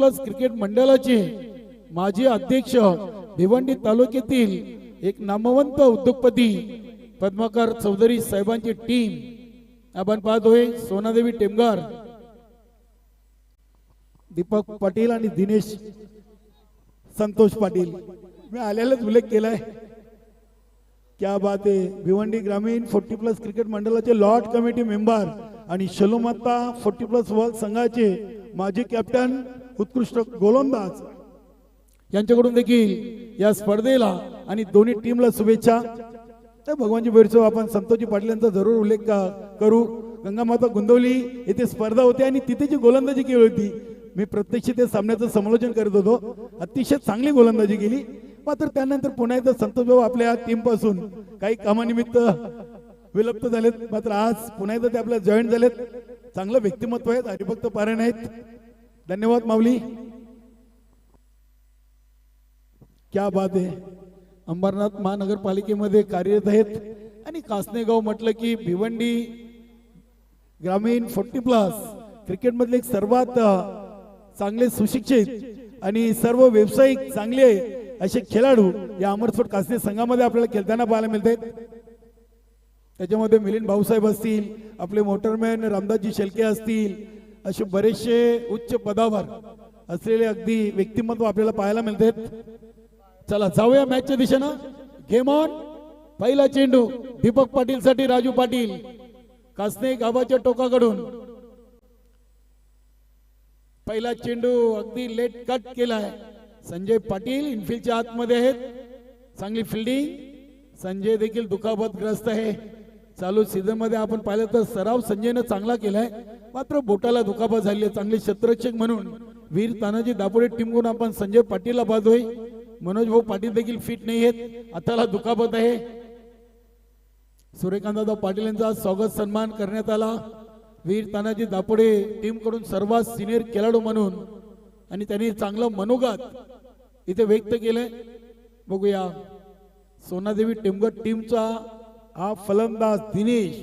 40+ cricket मंडळाचे माजी अध्यक्ष, भिवंडी तालुक्यातील एक नामवंत उद्योगपती पद्माकर चौधरी साहेबांची टीम आपण पाहतोय. सोनादेवी टेमगार, दीपक पाटील आणि दिनेश संतोष पाटील, मी आलेलाच उल्लेख केलाय. क्या बात आहे. भिवंडी ग्रामीण 40+ क्रिकेट मंडळाचे लॉट कमिटी मेंबर आणि शलोमाता 40+ वर्ल्ड संघाचे माजी कॅप्टन, उत्कृष्ट गोलंदाज यांच्याकडून देखील या स्पर्धेला आणि दोन्ही टीमला शुभेच्छा. तर भगवानजी बैरचो आपण संतोषजी पाटील यांचा जरूर उल्लेख करू. गंगामाता गोंदवली येथे स्पर्धा होती आणि तिथे जी गोलंदाजी केली होती, मी प्रत्यक्ष त्या सामन्याचं समालोचन करत होतो. अतिशय चांगली गोलंदाजी केली. मात्र त्यानंतर पुन्हा एकदा संतोष भाऊ आपल्या टीम पासून काही कामानिमित्त विलुप्त झालेत. मात्र आज पुन्हा एकदा ते आपल्या जॉईन झालेत. चांगलं व्यक्तिमत्व आहेत, हरिभक्त पारायण आहेत. धन्यवाद माऊली. क्या बात आहे. अंबरनाथ महानगरपालिकेमध्ये कार्यरत आहेत आणि कासनेगाव म्हटलं की भिवंडी ग्रामीण 40+ क्रिकेट मधले एक सर्वात चांगले सुशिक्षित आणि सर्व व्यावसायिक चांगले असे खेळाडू या अमरस्फोट कासने संघामध्ये आपल्याला खेळताना पाहायला मिळतात. त्याच्यामध्ये मिलिंद भाऊसाहेब असतील, आपले मोटरमॅन रामदासजी शेलके असतील, असे बरेचसे उच्च पदावर असलेले अगदी व्यक्तिमत्व आपल्याला पाहायला मिळतात. चला जाऊया मॅचच्या दिशेनं. Game on. पहिला चेंडू दीपक पाटील साठी राजू पाटील, कासने गावाच्या टोकाकडून. पहिला चेंडू अगदी लेट कट केलाय. संजय पाटील इनफिल्डच्या आतमध्ये आहेत. चांगली फिल्डिंग. संजय देखील दुखापतग्रस्त आहे. चालू सीझन मध्ये आपण पाहिलं तर सराव संजयनं चांगला केलाय, मात्र बोटाला दुखापत झाली आहे. चांगले क्षेत्ररक्षक म्हणून वीर तानाजी दापोडे टीमकडून आपण संजय पाटीलला पाहतोय. मनोज भाऊ पाटील देखील फिट नाही आहेत, हाताला दुखापत आहे. सूर्यकांतदादा पाटील यांचा स्वागत सन्मान करण्यात आला वीर तानाजी दापोडे टीम कडून सर्वात सिनियर खेळाडू म्हणून, आणि त्यांनी चांगलं मनोगत इथे व्यक्त केलंय. बघूया सोनादेवी टेमगार टीमचा हा फलंदाज दिनेश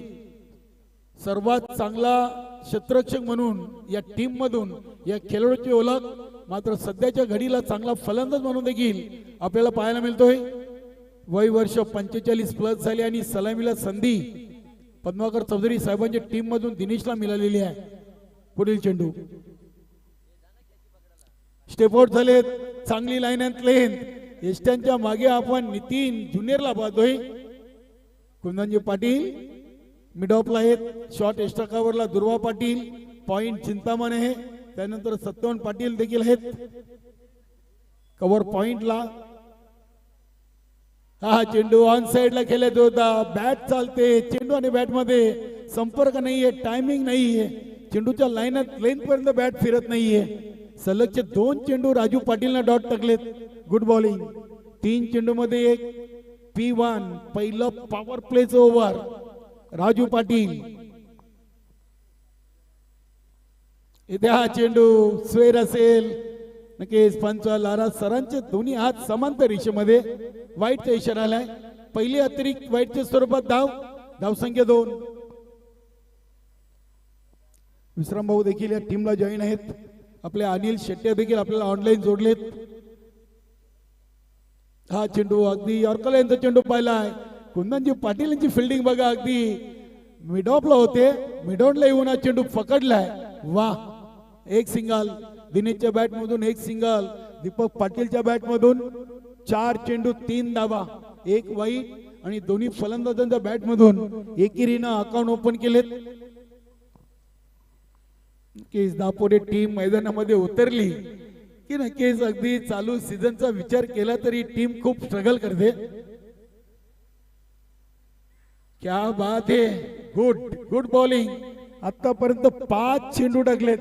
सर्वात चांगला क्षेत्ररक्षक म्हणून या टीम मधून या खेळाडूची ओळख, मात्र सध्याच्या घडीला चांगला फलंदाज म्हणून देखील आपल्याला पाहायला मिळतोय. वय वर्ष 45+ झाले आणि सलामीला संधी पद्माकर चौधरी साहेबांच्या टीम मधून दिनेशला मिळालेली आहे. पुढील चेंडू स्टेप आउट झाले. चांगली लाईन अँड लेंथ. एस्ट्यांच्या मागे आपण नितीन ज्युनियरला पाहतोय. कुंदनजी पाटील मिड ऑफला आहेत. शॉर्ट एक्स्ट्रा कव्हरला दुर्वा पाटील, पॉइंट चिंतामण आहे. त्यानंतर सत्यवन पाटील देखील आहेत कव्हर पॉइंटला. हा चेंडू ऑन साइडला खेळत होता. बॅट चालते. चेंडू आणि बॅट मध्ये संपर्क नाहीये, टायमिंग नाहीये. चेंडूच्या लाईनात लेंथ पर्यंत बॅट फिरत नाहीये. सलगचे 2 चेंडू राजू पाटीलने डॉट टाकलेत. Good bowling. 3 चेंडू मध्ये एक P1 पहिलं पॉवर प्लेच ओव्हर राजू पाटील. इथे हा चेंडू स्वेर असेल नक्कीच. पंच लारा सरांचे दोन्ही हात समांतर रेषेमध्ये. वाईटचा इशारा आलाय. पहिली अतिरिक्त वाईटच्या स्वरूपात धावसंख्या 2. विश्राम भाऊ देखील या टीमला जॉईन आहेत. आपले अनिल शेट्टे देखील आपल्याला ऑनलाईन जोडलेत. हा चेंडू अगदी यॉर्कर यांचा चेंडू पाहिलाय. कुंदनजी पाटील यांची फिल्डिंग बघा. अगदी मिडऑफला होते, मिडऑनला येऊन हा चेंडू पकडलाय. वा. एक सिंगल दिनेशच्या बॅट मधून, एक सिंगल दीपक पाटीलच्या बॅट मधून. 4 चेंडू 3 धावा, 1 वाईट आणि दोन्ही फलंदाजांच्या बॅट मधून एकेरीनं अकाउंट ओपन केलेत. नक्कीच दापोडे टीम मैदानामध्ये उतरली की नक्कीच अगदी चालू सीझनचा विचार केला तरी टीम खूप स्ट्रगल करते. क्या बात है. Good bowling. आतापर्यंत 5 चेंडू टाकलेत,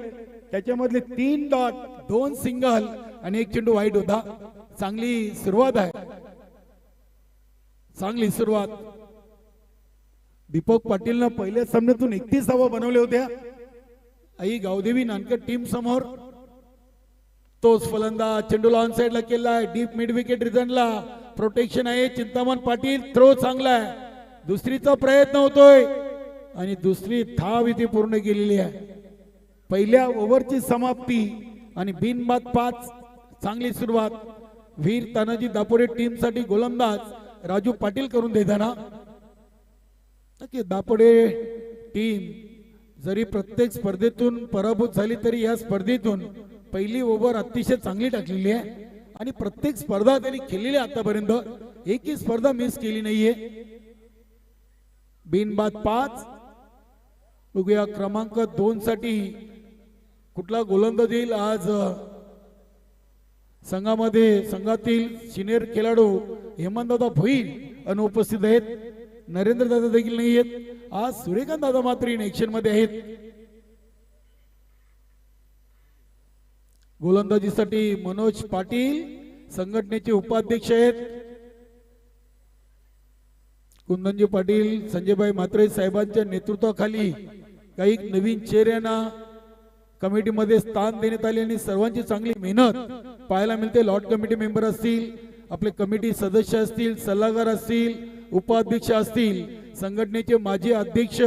त्याच्यामधले 3 डॉट, 2 सिंगल आणि 1 चेंडू वाईट होता. चांगली सुरुवात आहे. चांगली सुरुवात. दीपक पाटीलनं पहिल्या सामन्यातून 31 धावा बनवल्या होत्या. आई गावदेवी नानकर टीम समोर. तोच फलंदाज चेंडूला ऑन साइडला केलाय. डीप मिड विकेट रिझनला प्रोटेक्शन आहे. चिंतामण पाटील थ्रो चांगला आहे. दुसरीचा प्रयत्न होतोय आणि दुसरी धाव इथे पूर्ण केलेली आहे. पहिल्या ओव्हरची समाप्ती आणि बिनबाद 5. चांगली सुरुवात वीर तानाजी दापोडे टीम साठी गोलंदाज राजू पाटील करून देताना नक्की दापोडे टीम जरी प्रत्येक स्पर्धेतून पराभूत झाली तरी या स्पर्धेतून पहिली ओव्हर अतिशय चांगली टाकलेली आहे आणि प्रत्येक स्पर्धा त्यांनी खेळलेली आतापर्यंत एकही स्पर्धा मिस केली नाहीये. बिनबाद 5. बघूया क्रमांक 2 साठी कुठला गोलंदाज येईल. आज संघातील सिनियर खेळाडू हेमंतदादा भोईर अनुपस्थित आहेत. नरेंद्र दादा देखील नाही आहेत. आज सूर्यकांत दादा मात्र इन ऍक्शन मध्ये आहेत. गोलंदाजीसाठी मनोज पाटील संघटनेचे उपाध्यक्ष आहेत. कुंदनजी पाटील संजयभाई म्हात्रे साहेबांच्या नेतृत्वाखाली काही नवीन चेहऱ्यांना कमिटीमध्ये स्थान देण्यात आले आणि सर्वांची चांगली मेहनत पाहायला मिळते. लॉट कमिटी मेंबर असतील, आपले कमिटी सदस्य असतील, सल्लागार असतील, उपाध्यक्ष असतील, संघटनेचे माजी अध्यक्ष,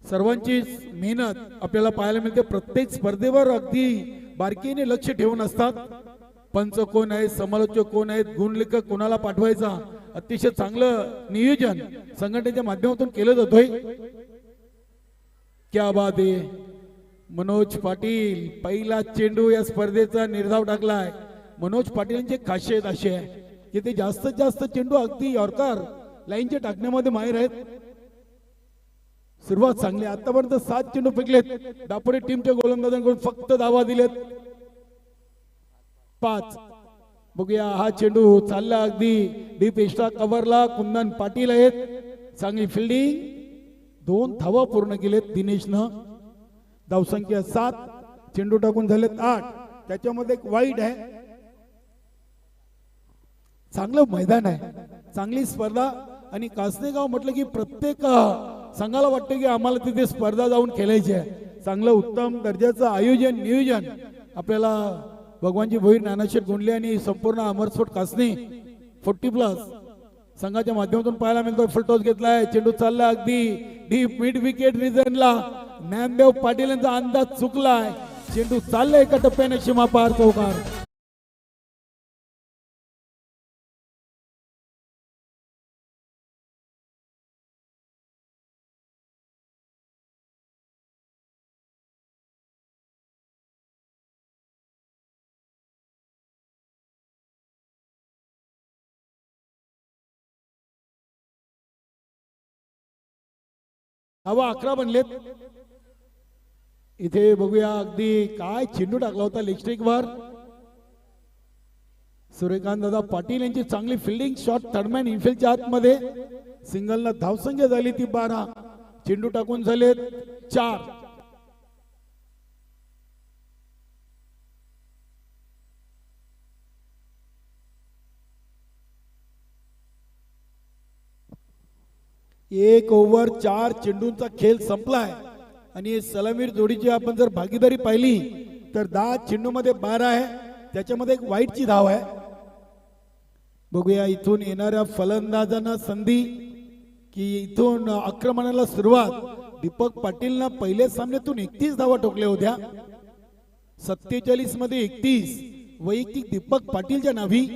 सर्वांची मेहनत आपल्याला पाहायला मिळते. प्रत्येक स्पर्धेवर अगदी बारकीने लक्ष ठेवून असतात. पंच कोण आहेत, समालोचक कोण आहेत, गुणलेखक कोणाला पाठवायचा, अतिशय चांगलं नियोजन संघटनेच्या माध्यमातून केलं जातोय. क्या बात आहे. मनोज पाटील पहिला चेंडू या स्पर्धेचा निर्धाव टाकलाय. मनोज पाटीलची खासियत अशी आहे की ते जास्तीत जास्त चेंडू अगदी यॉर्कर लाईनच्या टाकण्यामध्ये माहिर आहेत. सुरुवात चांगली. आतापर्यंत 7 चेंडू फेकलेत दापोडे टीमच्या गोलंदाजांकडून, फक्त धावा दिलेत 5. बघूया हा चेंडू चालला अगदी डीप एक्स्ट्रा कव्हरला. कुंदन पाटील आहेत. चांगली फिल्डिंग. 2 धावा पूर्ण केलेत दिनेशनं. धावसंख्या 7. चेंडू टाकून झालेत 8. त्याच्यामध्ये एक वाईट आहे. चांगलं मैदान आहे, चांगली स्पर्धा. आणि कासनेगाव म्हटलं की प्रत्येक संघाला वाटतं की आम्हाला तिथे स्पर्धा जाऊन खेळायची आहे. चांगलं उत्तम दर्जाचं आयोजन नियोजन आपल्याला भगवानजी भोईर, नानाशेठ गोंडले आणि संपूर्ण अमरस्फोट कासने 40+ संघाच्या माध्यमातून पाहायला मिळतो. फुलटॉस घेतलाय. चेंडू चालला अगदी डीप मिड विकेट रिजनला. ज्ञानदेव पाटील यांचा अंदाज चुकलाय. चेंडू चाललाय एका टप्प्याने सीमापार चौकार. हवा 11 बनलेत. इथे बघूया अगदी काय चेंडू टाकला होता लेग स्ट्रिक वर. सूर्यकांत दादा पाटील यांची चांगली फिल्डिंग. शॉट थर्डमॅन इनफिल्डच्या आतमध्ये. सिंगलला धावसंख्या झाली ती 12. चेंडू टाकून झालेत 4. एक ओव्हर 4 चेंडूंचा खेळ संपलाय. आणि सलामीर जोडीची आपण जर भागीदारी पाहिली तर 10 चेंडू मध्ये 12 आहे. त्याच्यामध्ये एक वाईटची धाव आहे. बघूया इथून येणाऱ्या फलंदाजांना संधी की इथून आक्रमणाला सुरुवात. दीपक पाटीलना पहिल्या सामन्यातून 31 धावा ठोकल्या होत्या. 47 मध्ये 31 वैयक्तिक दीपक पाटीलच्या नावी.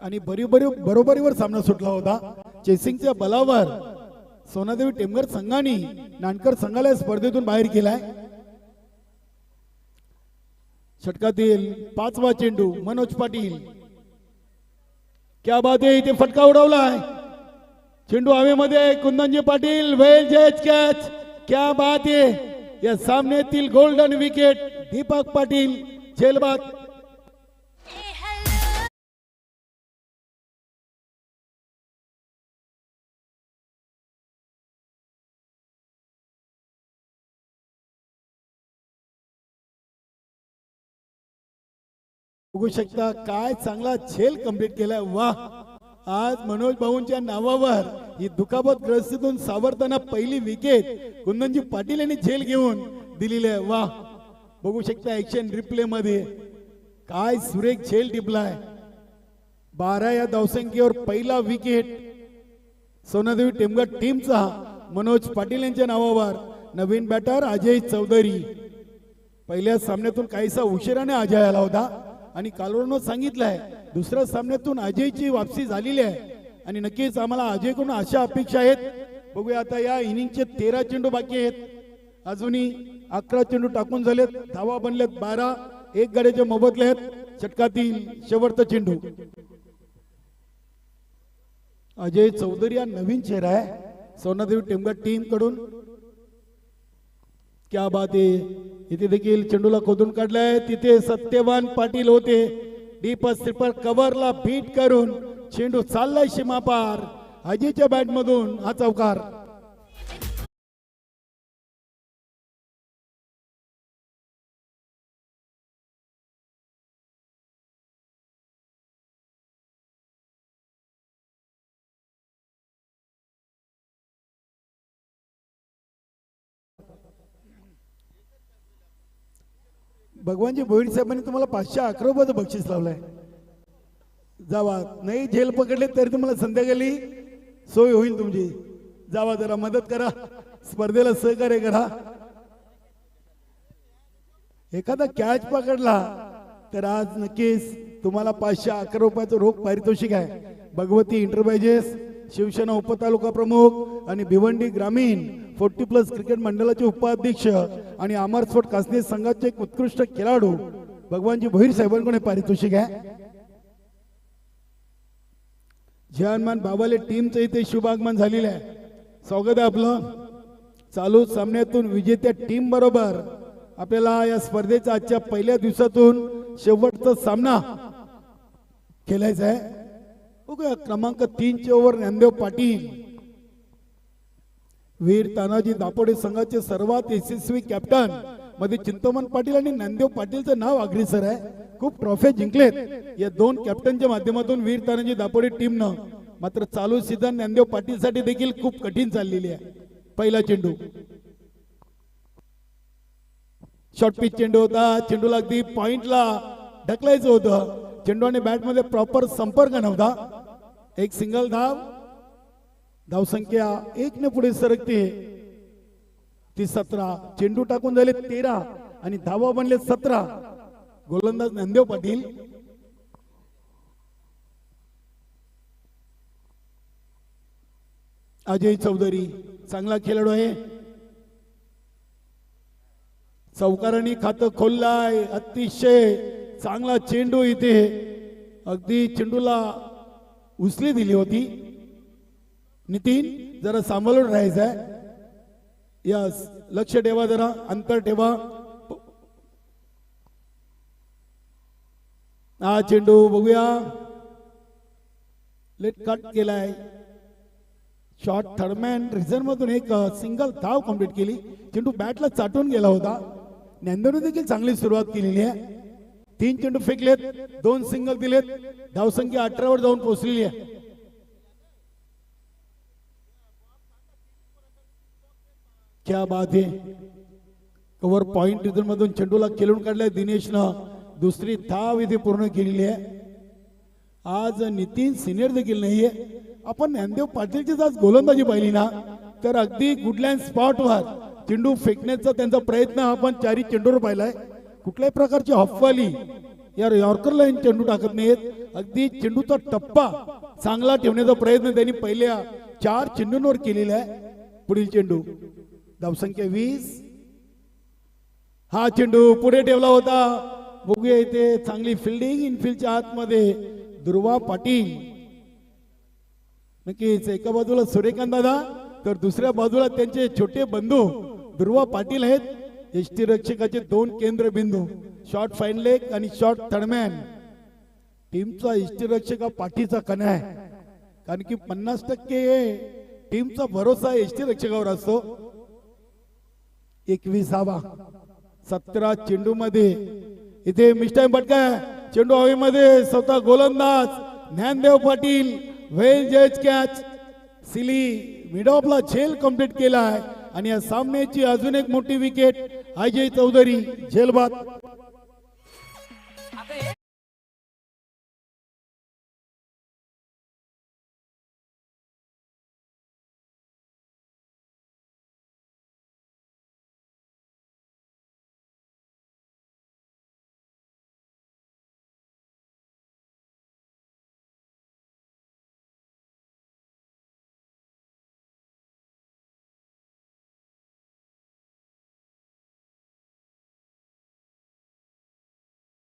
आणि बरोबरीवर सामना सुटला होता. चेसिंगच्या बलावर सोनादेवी टेमघर संघाने नानकर संघाला स्पर्धेतून बाहेर केलाय. षटकातील 5वा चेंडू मनोज पाटील. क्या बात आहे. इथे फटका उडवलाय. चेंडू हवेमध्ये. कुंदनजी पाटील वेल जज कॅच. क्या बात आहे. या सामन्यातील गोल्डन विकेट दीपक पाटील झेलबाद. बघू शकता काय चांगला झेल कंप्लीट केलाय. वाह. आज मनोज भाऊंच्या नावावर ही दुखापत ग्रस्तीतून सावरताना पहिली विकेट कुंदनजी पाटील यांनी झेल घेऊन दिलेली आहे. वाह. बघू शकता ऍक्शन रिप्ले मध्ये काय सुरेख झेल टिपलाय. 12 या धावसंख्येवर पहिला विकेट सोनादेवी टेमघर टीमचा मनोज पाटील यांच्या नावावर. नवीन बॅटर अजय चौधरी. पहिल्या सामन्यातून काहीसा उशिराने अजय आला होता आणि कालवरनं सांगितलंय दुसऱ्या सामन्यातून अजयची वापसी झालेली आहे आणि नक्कीच आम्हाला अजयकडून अशा अपेक्षा आहेत। बघूया आता या इनिंगचे 13 चेंडू बाकी आहेत, अजूनही 11 चेंडू टाकून झालेत, धावा बनलेत 12, एक गड्याचे मोबदले आहेत, षटकातील शेवटचा चेंडू। अजय चौधरी हा नवीन चेहरा आहे सोनादेवी टेमघर टीम कडून। क्या बात आहे, इथे देखील चेंडूला खोदून काढलाय, तिथे सत्यवान पाटील होते, डीप स्लीपर कव्हरला बीट करून चेंडू चाललाय सीमापार, अजयच्या बॅट मधून हा चौकार। भगवानजी भोईर साहेबांनी तुम्हाला 511 रुपयाचं बक्षीस लावलंय, जावा, नाही झेल पकडले तरी तुम्हाला संध्याकाळी सोय होईल तुमची, जावा जरा मदत करा, स्पर्धेला सहकार्य करा। एखादा कॅच पकडला तर आज नक्कीच तुम्हाला 511 रुपयाचं रोख पारितोषिक आहे। भगवती इंटरप्राइजेस, शिवसेना उपतालुका प्रमुख आणि भिवंडी ग्रामीण 40+ क्रिकेट मंडळाचे उपाध्यक्ष आणि अमर स्पोर्ट कासनी संघाचे एक उत्कृष्ट खेळाडू भगवानजी भोईर साहेबांकडून पारितोषिक आहे। जहानमान बाबाले टीमचं इथे शुभागमन झालेलं आहे, स्वागत आहे आपलं। चालू सामन्यातून विजेत्या टीम बरोबर आपल्याला या स्पर्धेच्या आजच्या पहिल्या दिवसातून शेवटचा सामना खेळायचा आहे। बघूया क्रमांक 3 चे ओव्हर ज्ञानदेव पाटील, वीर तानाजी दापोडे संघाचे सर्वात यशस्वी कॅप्टन मध्ये चिंतमन पाटील आणि ज्ञानदेव पाटीलचं नाव अग्रेसर आहे, खूप ट्रॉफी जिंकलेत या दोन कॅप्टनच्या माध्यमातून वीर तानाजी दापोडे टीमनं। मात्र चालू सीझन ज्ञानदेव पाटील साठी देखील खूप कठीण चाललेली आहे। पहिला चेंडू शॉर्ट पिच चेंडू होता, चेंडूला अगदी पॉइंटला ढकलायचं होतं, चेंडू आणि बॅट मध्ये प्रॉपर संपर्क नव्हता, एक सिंगल धाव, धावसंख्या 1 ने पुढे सरकते, ती 17, चेंडू टाकून झाले 13 आणि धावा बनले 17। गोलंदाज ज्ञानदेव पाटील, अजय चौधरी चांगला खेळाडू आहे, चौकारांनी खातं खोललाय, अतिशय चांगला चेंडू, इथे अगदी चेंडूला उचली दिली होती। नितीन जरा सांभाळून राहायचंय, यस लक्ष ठेवा, जरा अंतर ठेवा। हा चेंडू बघूया, लेट कट केलाय, शॉर्ट थर्डमॅन रिझर्व मधून एक सिंगल धाव कंप्लीट केली, चेंडू बॅटला चाटून गेला होता। ज्ञानदेवने देखील चांगली सुरुवात केलेली आहे, 3 चेंडू फेकलेत, 2 सिंगल दिलेत, धावसंख्या 18 वर जाऊन पोहोचलेली आहे। क्या बात है, कव्हर पॉइंट रिझन मधून चेंडूला खेळून काढलाय दिनेशनं, दुसरी धाव इथे पूर्ण केलेली आहे। आज नितीन सिनियर देखील नाहीये, आपण ज्ञानदेव पाटीलची आज गोलंदाजी पाहिली ना तर अगदी गुडलँड स्पॉटवर चेंडू फेकण्याचा त्यांचा प्रयत्न आपण 4 चेंडूवर पाहिलाय। कुठल्याही प्रकारची हॉफवाली या यॉर्करला चेंडू टाकत नाहीत, अगदी चेंडूचा टप्पा चांगला ठेवण्याचा प्रयत्न त्यांनी पहिल्या 4 चेंडूंवर केलेला आहे। पुढील चेंडू, धावसंख्या 20, हा चेंडू पुढे ठेवला होता, बघूया इथे चांगली फिल्डिंग इनफिल्डच्या आतमध्ये दुर्वा पाटील, नक्कीच एका बाजूला सूर्यकांत दादा तर दुसऱ्या बाजूला त्यांचे छोटे बंधू दुर्वा पाटील आहेत, यष्टी रक्षकाचे 2 केंद्रबिंदू, शॉर्ट फाईन लेग आणि शॉर्ट थर्डमॅन। टीमचा यष्टी रक्षक पाठीचा कणा आहे, कारण की 50% टीमचा भरोसा यष्टी रक्षकावर असतो। 21वा 17 चेंडू मध्ये इथे मिस्टाईम पटका, चेंडू हवेमध्ये, स्वतः गोलंदाज ज्ञानदेव पाटील, वेल जज कॅच, सिली मिड ऑफला झेल कंप्लीट केलाय आणि या सामन्याची अजून एक मोठी विकेट अजय चौधरी झेलबाद।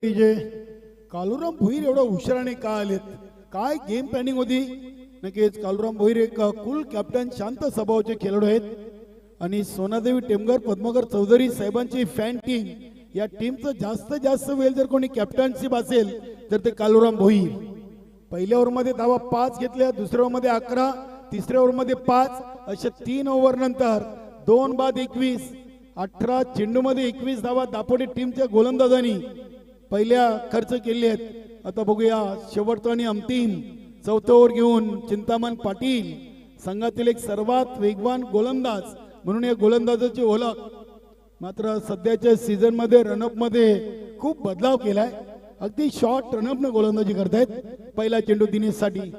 जे कालुराम भोईर एवढा हुशाराने का आलेत, काय गेम प्लॅनिंग होती. नक्कीच कालुराम भोईर एक कुल कॅप्टन, शांत स्वभावाचे खेळाडू आहेत आणि सोनादेवी टेमगर, पद्मकर चौधरी साहेबांची फॅन टीम, या टीमचं जास्तीत जास्त वेळ जर कोणी कॅप्टनशिप असेल तर ते कालुराम भोईर. पहिल्या ओव्हरमध्ये धावा 5 घेतल्या, दुसऱ्या ओव्हरमध्ये 11, तिसऱ्या ओव्हरमध्ये 5, अशा 3 ओव्हर नंतर 2 बाद 21, 18 चेंडूमध्ये 21 धावा दापोडी टीमच्या गोलंदाजांनी पहिल्या खर्च केले आहेत. आता बघूया शेवटचा आणि अंतिम चौथं ओव्हर घेऊन चिंतामण पाटील, संघातील एक सर्वात वेगवान गोलंदाज म्हणून या गोलंदाजाची ओळख. मात्र सध्याच्या सीझन मध्ये रनअप मध्ये खूप बदलाव केलाय, अगदी शॉर्ट रनअप न गोलंदाजी करतायत. पहिला चेंडू दिनेशसाठी.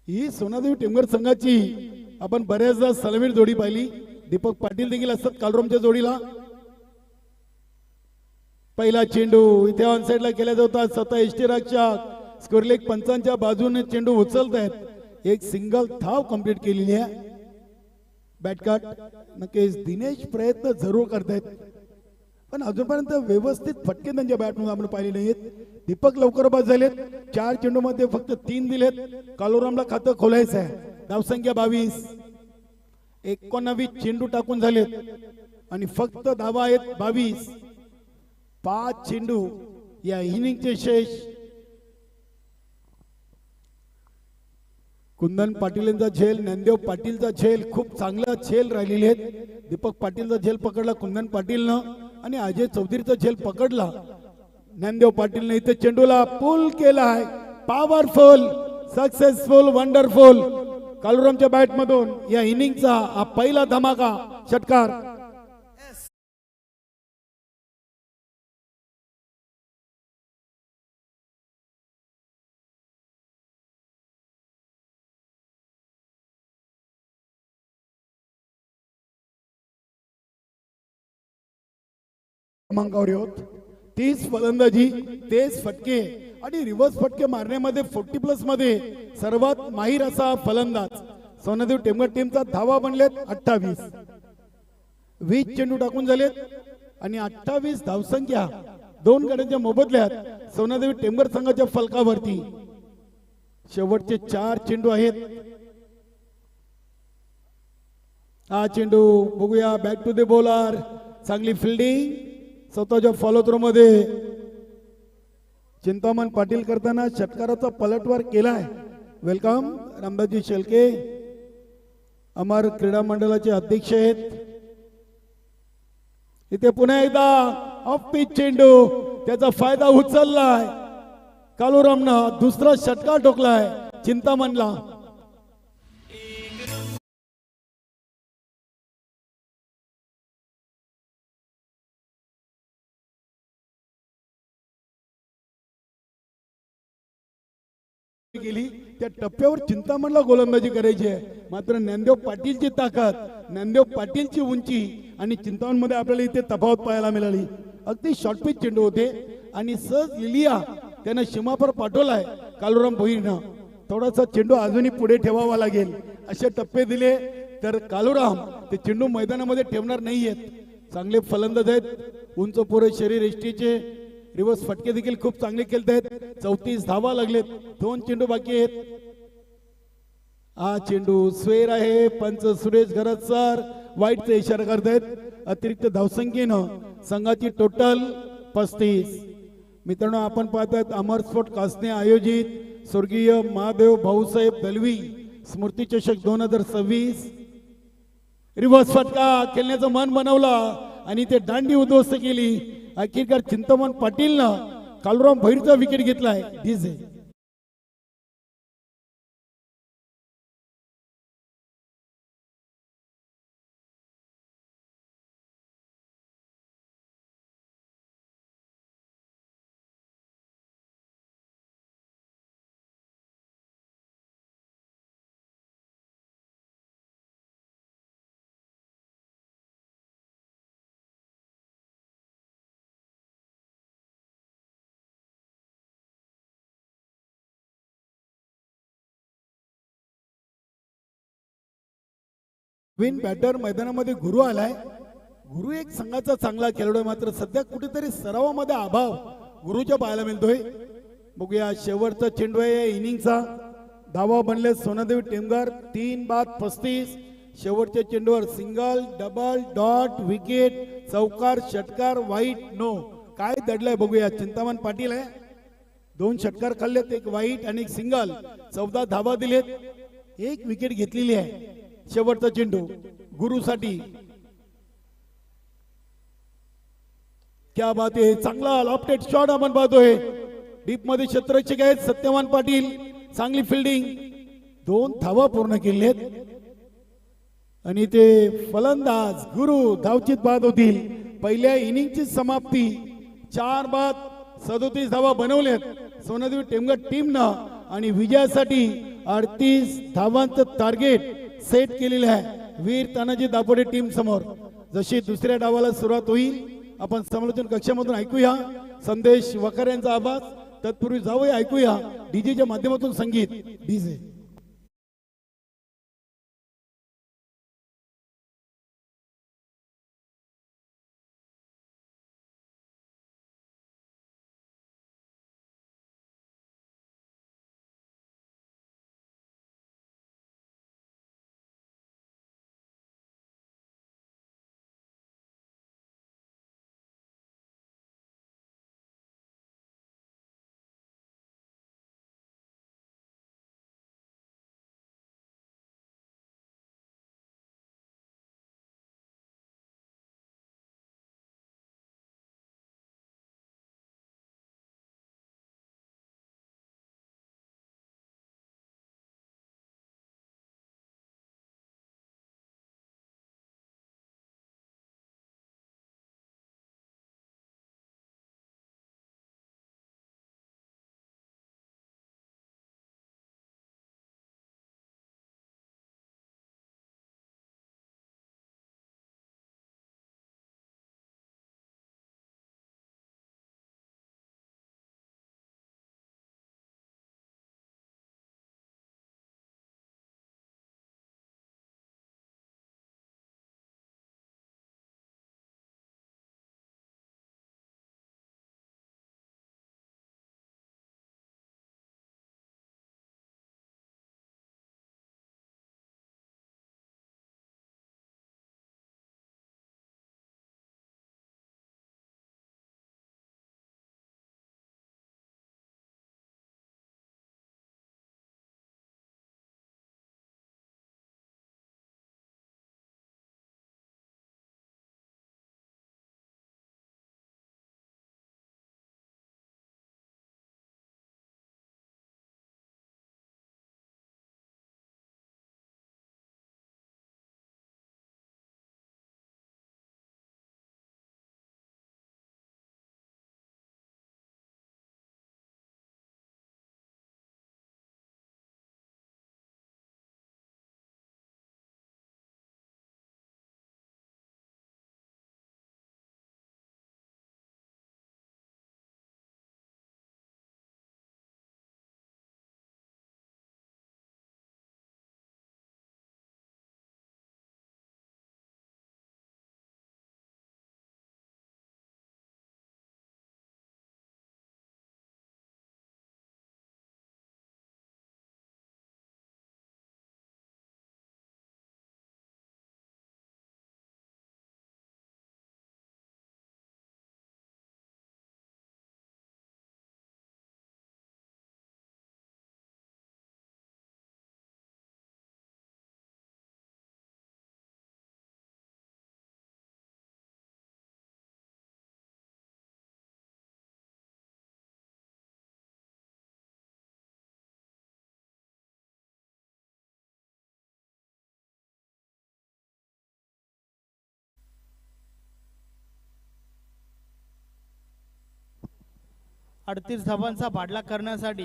ही सोनादेवी टेमगर संघाची आपण बऱ्याचदा सलमीर जोडी पाहिली, दीपक पाटील देखील असतात कालुरामच्या जोडीला. पहिला चेंडू इथे ऑन साइडला केला जातो. स्वतः एसटी रक्षक स्कोरलेग पंचांच्या बाजूने चेंडू उचलत आहेत. एक सिंगल धाव कंप्लीट केलेली आहे. बॅटकाट नक्कीच दिनेश प्रयत्न जरूर करतायत, पण अजूनपर्यंत व्यवस्थित फटके त्यांच्या बॅटमधून आपण पाहिले नाहीत. दीपक लवकर बाद झालेत, 4 चेंडूमध्ये फक्त 3 दिलेत. कालुरामला खातं खोलायचं आहे. धावसंख्या 22, 19 चेंडू टाकून झालेत आणि फक्त धावा आहेत 22. 5 चेंडू या इनिंगचे शेष. कुंदन पाटीलचा झेल, ज्ञानदेव पाटीलचा झेल, खूप चांगला झेल राहिलेले आहेत. दीपक पाटीलचा झेल पकडला कुंदन पाटीलनं आणि अजय चौधरीचा झेल पकडला ज्ञानदेव पाटीलने. इथे चेंडूला पुल केलाय. पॉवरफुल, सक्सेसफुल, वंडरफुल कालुरामच्या बॅट मधून या इनिंगचा हा पहिला धमाका षटकार. क्रमांकावर होत 30 फलंदाजी, 23 फटके आणि रिव्हर्स फटके मारण्यामध्ये 40+ मध्ये सर्वात माहीर असा फलंदाज. सोनादेवी टेमगर टीमचा धावा बनलेत 28. 20 चेंडू टाकून झालेत आणि 28 धावसंख्या 2 गड्यांच्या मोबदल्यात सोनादेवी टेमगर संघाच्या फलकावरती. शेवटचे 4 चेंडू आहेत. हा चेंडू बघूया, बॅक टू द बॉलर. चांगली फिल्डिंग स्वतःच्या फॉलो थ्रो मध्ये चिंतामण पाटील करताना षटकाराचा पलटवार केलाय. वेलकम रामदासजी शेळके, अमर क्रीडा मंडळाचे अध्यक्ष आहेत. इथे पुन्हा एकदा ऑफ पिच चेंडू, त्याचा फायदा उचललाय कालुरामनं. दुसरा षटकार ठोकलाय चिंतामणला. गेली त्या टप्प्यावर चिंतामणला गोलंदाजी करायची आहे. मात्र ज्ञानदेव पाटीलची ताकद, ज्ञानदेव पाटीलची उंची आणि चिंतामण मध्ये आपल्याला इथे तफावत पाहायला मिळाली. अगदी शॉर्ट पिच चेंडू होते आणि सहज लिलिया त्यानं सीमापर पाठवलाय कालुराम भोईरनं. थोडासा चेंडू अजूनही पुढे ठेवावा लागेल. असे टप्पे दिले तर कालुराम ते चेंडू मैदानामध्ये ठेवणार नाहीयेत. चांगले फलंदाज आहेत, उंच पुरे शरीर एसटीचे. रिव्हर्स फटके देखील खूप चांगले खेळत आहेत. 34 धावा लागलेत, 2 चेंडू बाकी आहेत. हा चेंडू स्वेर आहे. पंच सुरेश घरत सर वाईटचा इशारा करतायत. अतिरिक्त धावसंख्येनं संघाची टोटल 35. मित्रांनो, आपण पाहतात अमर स्पोर्ट कासने आयोजित स्वर्गीय महादेव भाऊसाहेब दलवी स्मृती चषक 2026. रिव्हर्स फटका खेळण्याचं मन बनवलं आणि ते दांडी उद्ध्वस्त केली. अखेरकार चिंतामण पाटीलनं कालुराम भोईरचा विकेट घेतलाय. डीजे विन बॅटर मैदानामध्ये गुरु आलाय. गुरु एक संघाचा चांगला खेळाडू आहे, मात्र सध्या कुठेतरी सरावामध्ये अभाव गुरुच्या पाहायला मिळतोय. बघूया शेवटचा चेंडू आहे इनिंगचा. धावा बनले सोनादेवी टेमघर 3-35. शेवटच्या चेंडूवर सिंगल, डबल, डॉट, विकेट, चौकार, षटकार, वाईट, नो. काय दडलंय बघूया. चिंतामण पाटील आहे, 2 षटकार खाल्लेत, 1 वाईट आणि 1 सिंगल. 14 धावा दिलेत, 1 विकेट घेतलेली आहे. शेवटचा चेंडू गुरुसाठी. क्या बात आहे, चांगला लॉफ्टेड शॉट आपण पाहतोय. डीप मध्ये क्षेत्ररक्षक आहेत सत्यवान पाटील, चांगली फिल्डिंग. 2 धावा पूर्ण केलेत आणि ते फलंदाज गुरु धावचीत बाद होतील. पहिल्या इनिंगची समाप्ती 4 बाद 37 धावा बनवल्यात सोनादेवी टेमघर टीमनं आणि विजयासाठी 38 धावांचं टार्गेट सेट केलेलं आहे वीर तानाजी दापोडे टीम समोर. जशी दुसऱ्या डावाला सुरुवात होईल आपण समालोचन कक्षामधून ऐकूया संदेश वकर यांचा आवाज. तत्पूर्वी जाऊया ऐकूया डीजेच्या माध्यमातून संगीत. डीजे अडतीस धावांचा पाठलाग करण्यासाठी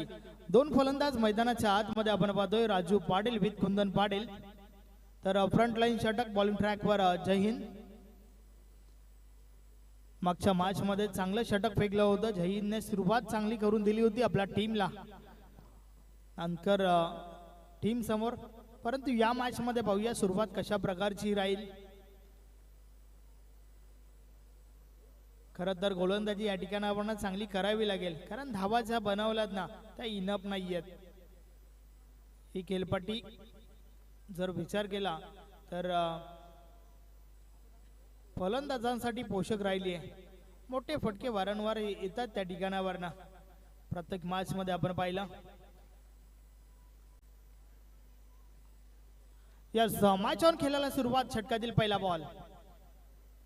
2 फलंदाज मैदानाच्या आतमध्ये आपण पाहतोय. राजू पाटील विथ कुंदन पाटील. तर फ्रंट लाईन षटक बॉलिंग ट्रॅकवर जय हिंद. मागच्या मॅच मध्ये चांगलं षटक फेकलं होतं. जय हिंदने सुरुवात चांगली करून दिली होती आपल्या टीमला नंतर टीम समोर. परंतु या मॅच मध्ये पाहूया सुरुवात कशा प्रकारची राहील. खरं तर गोलंदाजी या ठिकाणी आपण चांगली करावी लागेल, कारण धावा ज्या बनवल्यात ना त्या इनफ नाहीयेत. ही खेळपट्टी जर विचार केला तर फलंदाजांसाठी पोषक राहिली आहे. मोठे फटके वारंवार येतात त्या ठिकाणावर प्रत्येक मॅच मध्ये आपण पाहिलं. या मॅच ऑन खेळायला सुरुवात. षटकातील पहिला बॉल,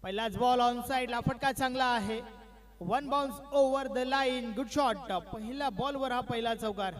पहिलाच बॉल ऑन साइडला, फटका चांगला आहे. One bounce over the line, good shot. पहिल्या बॉलवर हा पहिला चौकार.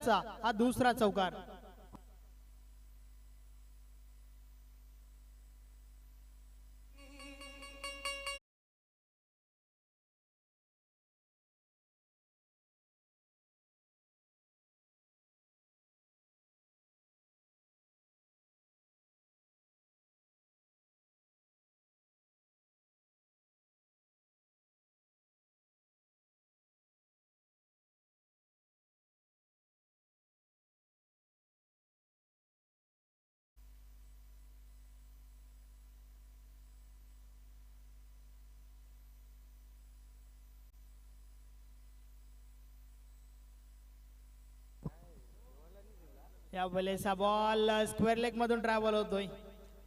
हा दुसरा चौकार. या वेळेचा बॉल स्क्वेअर लेग मधून ट्रॅव्हल होतोय.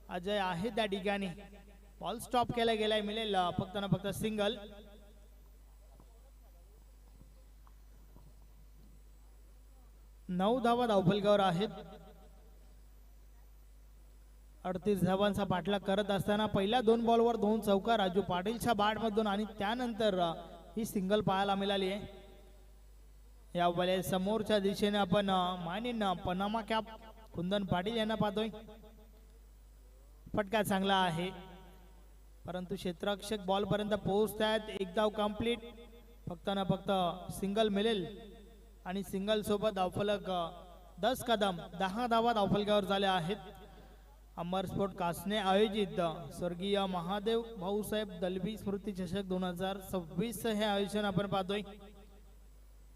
अजय आहे त्या ठिकाणी. बॉल स्टॉप केला गेलाय, मिळेल फक्त ना फक्त सिंगल. नऊ धावा धावफलकावर आहेत. 38 धावांचा पाठलाग करत असताना पहिल्या 2 बॉलवर 2 चौकार राजू पाटीलच्या बॅट मधून आणि त्यानंतर ही सिंगल पाहायला मिळाली आहे. या वेळेस समोरच्या दिशेने आपण मानिन पनामा कॅप कुंदन पाटील यांना पाहतोय. फटका चांगला आहे, परंतु क्षेत्ररक्षक बॉल पर्यंत पोहोचतात. एक धाव कंप्लीट, फक्त ना फक्त सिंगल मिळेल आणि सिंगल सोबत धावफलक 10 कदम 10 धावा धावफलकावर झाल्या आहेत. अमर स्पोर्ट कासने आयोजित स्वर्गीय महादेव भाऊसाहेब दलवी स्मृती चषक 2026 हे आयोजन आपण पाहतोय.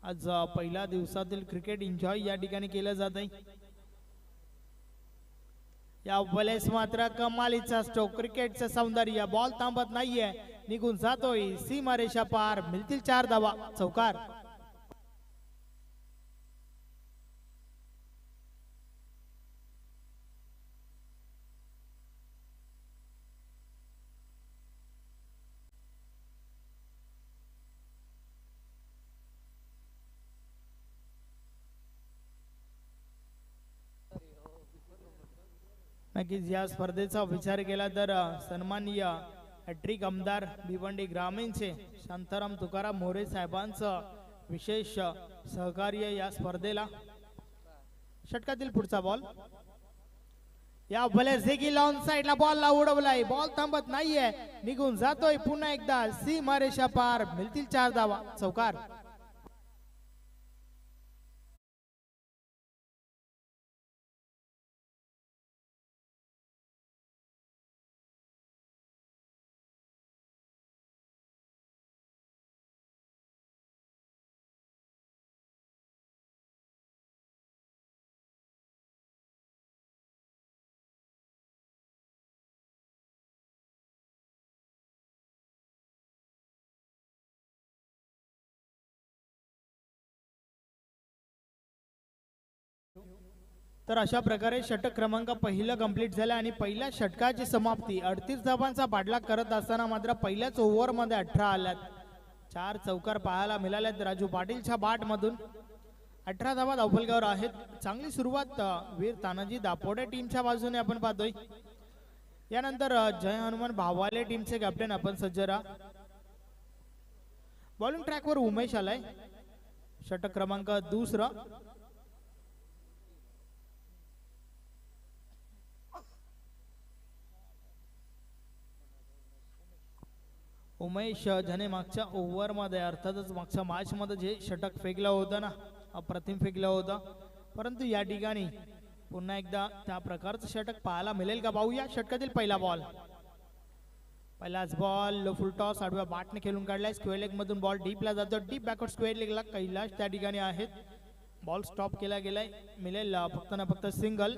आज पहिल्या दिवसातील क्रिकेट एन्जॉय या ठिकाणी केलं जात आहे. या वेळेस मात्र कमालीचा स्ट्रोक, क्रिकेटचं सौंदर्य. बॉल थांबत नाहीये, निघून जातोय सीमारेषा पार. मिळतील 4 धावा, चौकार. नक्कीच या स्पर्धेचा विचार केला तर सन्माननीय हॅट्रिक आमदार भिवंडी ग्रामीणचे शांताराम तुकाराम मोरे साहेबांचं विशेष सहकार्य या स्पर्धेला. षटकातील पुढचा बॉल, या वेळेस देखील ऑन साइडला बॉलला उडवलाय. बॉल थांबत नाहीये, निघून जातोय पुन्हा एकदा सीमारेषा पार. मिळतील 4 धावा, चौकार. तर अशा प्रकारे षटक क्रमांक पहिलं कंप्लीट झालं आणि पहिल्या षटकाची समाप्ती. 38 धावांचा पाठलाग करत असताना मात्र पहिल्याच ओव्हर मध्ये 18 आल्यात. 4 चौकार पाहायला मिळाल्यात राजू पाटीलच्या बॅट मधून. 18 धावा धावफलकावर आहेत. चांगली सुरुवात वीर तानाजी दापोडे टीमच्या बाजूने आपण पाहतोय. यानंतर जय हनुमान भावाले टीमचे कॅप्टन आपण सज्ज राहा. बॉलिंग ट्रॅकवर उमेश आलाय. षटक क्रमांक दुसरा. उमेश ज्याने मागच्या ओव्हरमध्ये अर्थातच मागच्या मॅचमध्ये जे षटक फेकलं होतं ना, अप्रतिम फेकलं होतं, परंतु या ठिकाणी पुन्हा एकदा त्या प्रकारचं षटक पाहायला मिळेल का? पाहूया. षटकातील पहिला बॉल, पहिलाच बॉल फुल टॉस आडव्या बॅटने खेळून काढलाय. स्क्वेअर लेग मधून बॉल डीपला जातो, डीप बॅकवर्ड स्क्वेअर लेगला कैलाश त्या ठिकाणी आहेत. बॉल स्टॉप केला गेलाय, मिळेल फक्त ना फक्त सिंगल.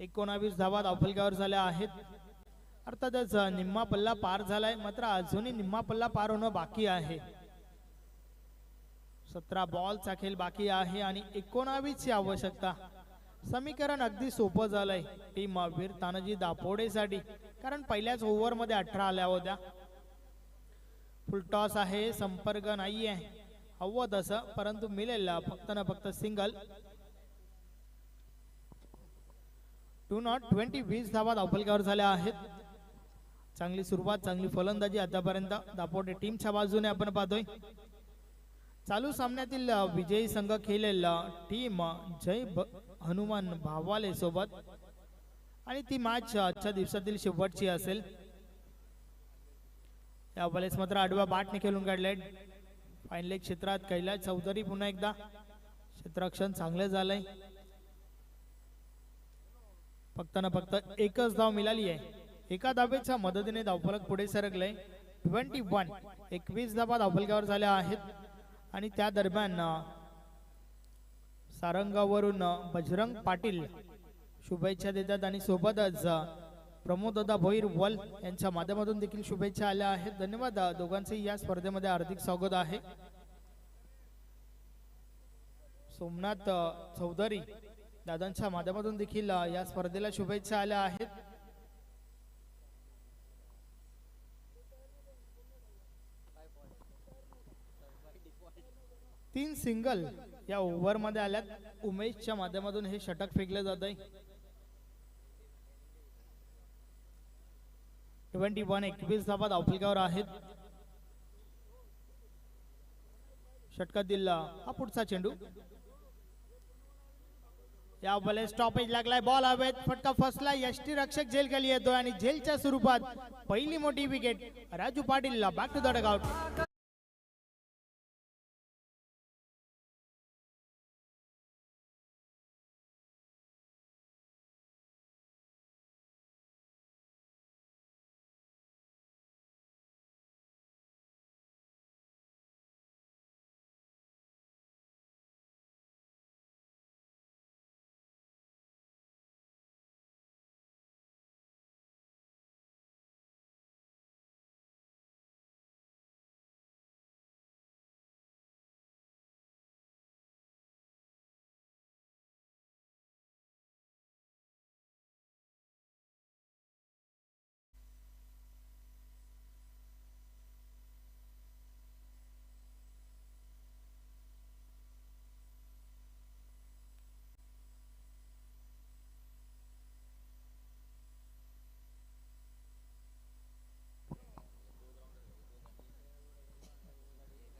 19 धावा धावफलकावर झाल्या आहेत. अर्थातच निम्मा पल्ला पार झालाय, मात्र अजूनही निम्मा पल्ला पार होणं बाकी आहे. 17 बॉलचा खेळ बाकी आहे आणि 19 ची आवश्यकता. समीकरण अगदी सोपं झालंय टीम वीर तानाजी दापोडेसाठी, कारण पहिल्याच ओव्हर मध्ये 18 आल्या होत्या. फुल टॉस आहे, संपर्क नाहीये हवं तसं, परंतु मिळेल फक्त ना फक्त सिंगल. 20 धावा धावफलकावर झाल्या आहेत. चांगली सुरुवात, चांगली फलंदाजी आतापर्यंत दापोडे टीमच्या बाजूने आपण पाहतोय. चालू सामन्यातील विजयी संघ खेळेल टीम जय हनुमान भावाले सोबत, आणि ती मॅच आजच्या दिवसातील शेवटची असेल. या बॉलेस मात्र आडव्या बॅटने खेळून काढले. फाईन लेग क्षेत्रात कैलाश चौधरी पुन्हा एकदा क्षेत्ररक्षण चांगले झालंय. फक्त ना फक्त एकच धाव मिळाली आहे. एका धावेच्या मदतीने धावफलक पुढे सरकले. 21 धावा धावफलकावर झाल्या आहेत. आणि त्या दरम्यान सारंगावरून बजरंग पाटील शुभेच्छा देतात आणि सोबतच प्रमोददा भोईर वल यांच्या माध्यमातून देखील शुभेच्छा आल्या आहेत. धन्यवाद दोघांचे या स्पर्धेमध्ये हार्दिक स्वागत आहे. सोमनाथ चौधरी दादांच्या माध्यमातून देखील या स्पर्धेला शुभेच्छा आल्या आहेत. तीन सिंगल या ओव्हर मध्ये आल्यात. उमेशच्या माध्यमातून हे षटक फेकले जात आहे. 21 धावा धावफलकावर आहेत. षटकातील हा पुढचा चेंडू, या बॉल स्टॉपेज लागलाय. बॉल हवेत, फटका फसला. यष्टी रक्षक झेल खाली येतोय आणि झेलच्या स्वरूपात पहिली मोठी wicket Raju Patil back to the dugout.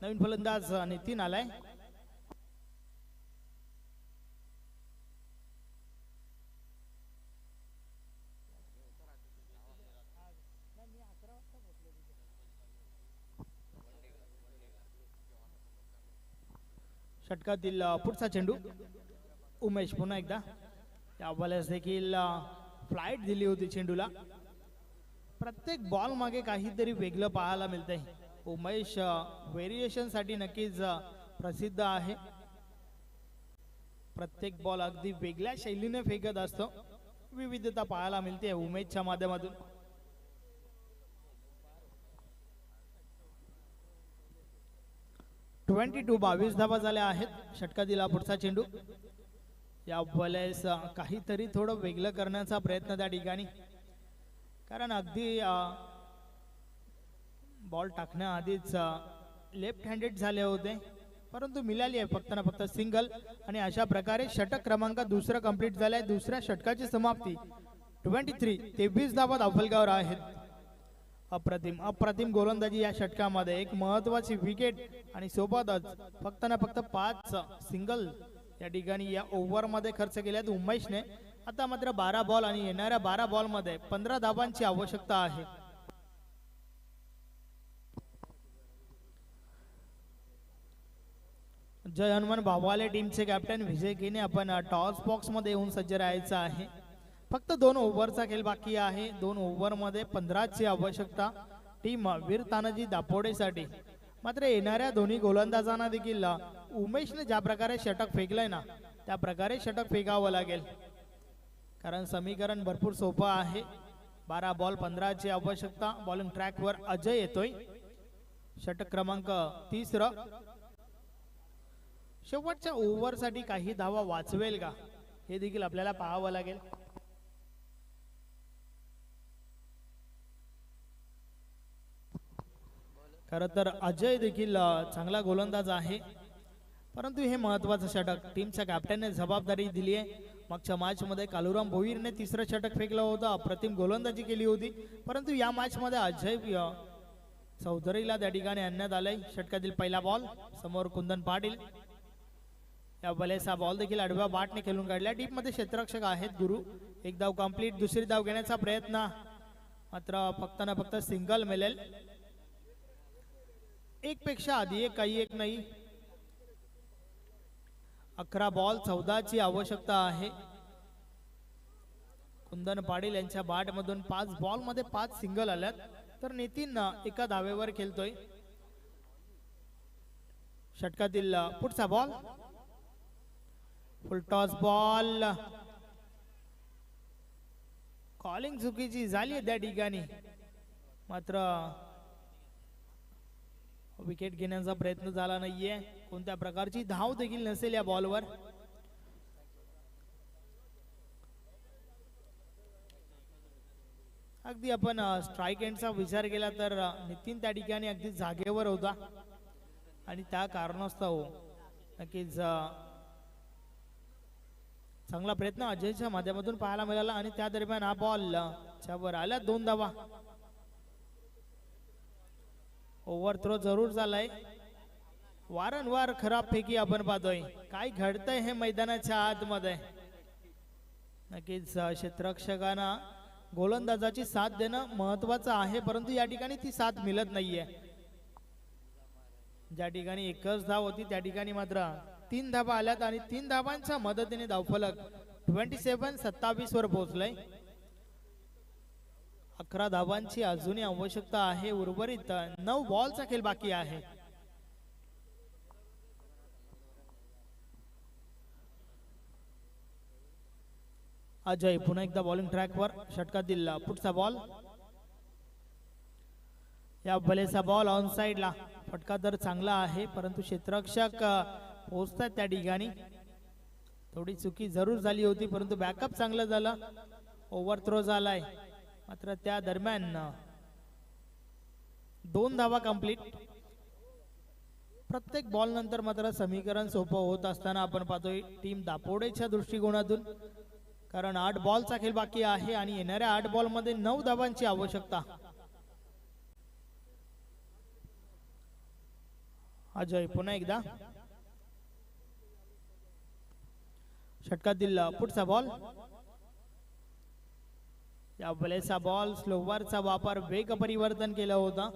नवीन फलंदाज नितीन आलाय. षटकातील पुढचा चेंडू, उमेश पुन्हा एकदा. या बॉलर्स देखील फ्लाइट दिली होती चेंडूला. प्रत्येक बॉल मागे काहीतरी वेगळं पाहायला मिळतंय. उमेश व्हेरिएशन साठी नक्कीच प्रसिद्ध आहे. प्रत्येक बॉल अगदी वेगळ्या शैलीने फेकत असतो. विविधता पाहायला मिळते उमेशच्या माध्यमातून. टू 22 धावा झाल्या आहेत. षटकातील पुढचा चेंडू, या बॉलेस काहीतरी थोडं वेगळं करण्याचा प्रयत्न त्या ठिकाणी, कारण अगदी बॉल टाकण्याआधीच लेफ्ट हँडेड झाले होते, परंतु मिळाली आहे फक्त ना फक्त सिंगल. आणि अशा प्रकारे षटक क्रमांक दुसरा कंप्लीट झालाय. दुसऱ्या षटकाची समाप्ती. 23 धावा धावफलकावर आहेत. अप्रतिम गोलंदाजी या षटकामध्ये. एक महत्वाची विकेट आणि सोबतच फक्त ना फक्त 5 सिंगल या ठिकाणी या ओव्हर मध्ये खर्च केल्यात उमेशने. आता मात्र 12 बॉल आणि येणाऱ्या 12 बॉल मध्ये 15 धावांची आवश्यकता आहे. जय हनुमान बाबाले टीमचे कॅप्टन विजय केने आपण टॉस बॉक्स मध्ये येऊन सज्ज राहायचं आहे. फक्त 2 ओव्हरचा खेळ बाकी आहे. 2 ओव्हरमध्ये 15ची आवश्यकता टीम वीर तानाजी दापोडेसाठी. मात्र येणाऱ्या दोन्ही गोलंदाजांना देखील उमेशने ज्या प्रकारे षटक फेकलंय ना त्या प्रकारे षटक फेकावं लागेल, कारण समीकरण भरपूर सोपं आहे. 12 बॉल 15ची आवश्यकता. बॉलिंग ट्रॅकवर अजय येतोय. षटक क्रमांक 30. शेवटच्या ओव्हरसाठी काही धावा वाचवेल का हे देखील आपल्याला पाहावं लागेल. खरं तर अजय देखील चांगला गोलंदाज आहे, परंतु हे महत्वाचं षटक टीमच्या कॅप्टनने जबाबदारी दिली आहे. मागच्या मॅच मध्ये कालुराम भोईरने 3रं षटक फेकलं होतं, अप्रतिम गोलंदाजी केली होती. परंतु या मॅच मध्ये अजय चौधरीला त्या ठिकाणी आणण्यात आलंय. षटकातील पहिला बॉल समोर कुंदन पाटील. या बलेचा बॉल देखील आडव्या बाटने खेळून काढला. डीप मध्ये क्षेत्ररक्षक आहेत गुरु. एक धाव कंप्लीट. दुसरी धाव घेण्याचा प्रयत्न, मात्र फक्त ना फक्त सिंगल मिळेल. एक पेक्षा आधी एक, काही एक नाही. 11 बॉल 14ची आवश्यकता आहे. कुंदन पाटील यांच्या बॅट मधून 5 बॉल मध्ये 5 सिंगल आल्यात, तर नितीन एका धावेवर खेळतोय. षटकातील पुढचा बॉल फुल टॉस बॉल. कॉलिंग चुकीची झाली त्या ठिकाणी, मात्र विकेट घेण्याचा प्रयत्न झाला नाहीये. कोणत्या प्रकारची धाव देखील नसेल या बॉलवर. अगदी आपण स्ट्राईक एंडचा विचार केला तर नितीन त्या ठिकाणी अगदी जागेवर होता आणि त्या कारणास्तव नक्कीच चांगला प्रयत्न अजयच्या माध्यमातून पाहायला मिळाला. आणि त्या दरम्यान हा बॉल च्यावर आल्या 2 धावा. ओव्हर थ्रो जरूर झालाय. वारंवार खराब फेकी आपण पाहतोय. काय घडतंय हे मैदानाच्या आतमध्ये. नक्कीच क्षेत्ररक्षकांना गोलंदाजाची साथ देणं महत्वाचं आहे, परंतु या ठिकाणी ती साथ मिळत नाहीये. ज्या ठिकाणी एकच धाव होती त्या ठिकाणी मात्र 3 धावा आल्यात आणि 3 धावांच्या मदतीने धावफलक 27-27 वर पोहोचलंय. 11 धावांची अजूनही आवश्यकता आहे. उर्वरित 9 बॉलचा खेळ बाकी आहे. अजय पुन्हा एकदा बॉलिंग ट्रॅकवर. षटकातील पुढचा बॉल. या बलेचा बॉल ऑन साइडला. फटका तर चांगला आहे, परंतु क्षेत्ररक्षक पोहोचतात त्या ठिकाणी. थोडी चुकी जरूर झाली होती, परंतु बॅकअप चांगलं झालं. ओव्हर थ्रो झालाय, मात्र त्या दरम्यान 2 धावा कंप्लीट. प्रत्येक बॉल नंतर मात्र समीकरण सोपं होत असताना आपण पाहतोय टीम दापोडेच्या दृष्टिकोनातून, कारण 8 बॉलचा खेळ बाकी आहे आणि येणाऱ्या 8 बॉल मध्ये 9 धावांची आवश्यकता. अजय पुन्हा एकदा. षटकातील पुढचा बॉल. या बलेचा बॉल स्लोवरचा वापर वेग परिवर्तन केला होता.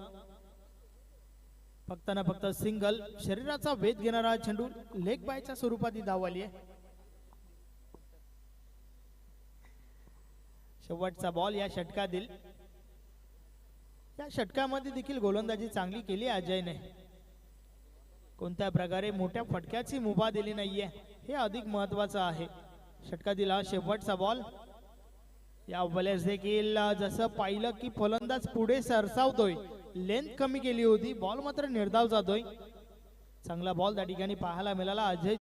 फक्त ना फक्त सिंगल. शरीराचा वेध घेणारा चेंडू लेग बायच्या स्वरूपात ही धाव आली आहे. शेवटचा बॉल या षटकातील. या षटकामध्ये देखील गोलंदाजी चांगली केली अजयने. कोणत्या प्रकारे मोठ्या फटक्याची मुभा दिली नाहीये हे अधिक महत्वाचं आहे. षटकातील हा शेवटचा बॉल. या बॉलर्स देखील जसं पाहिलं की फलंदाज पुढे सरसावतोय, लेंथ कमी केली होती, बॉल मात्र निर्धाव जातोय. चांगला बॉल त्या ठिकाणी पाहायला मिळाला अजय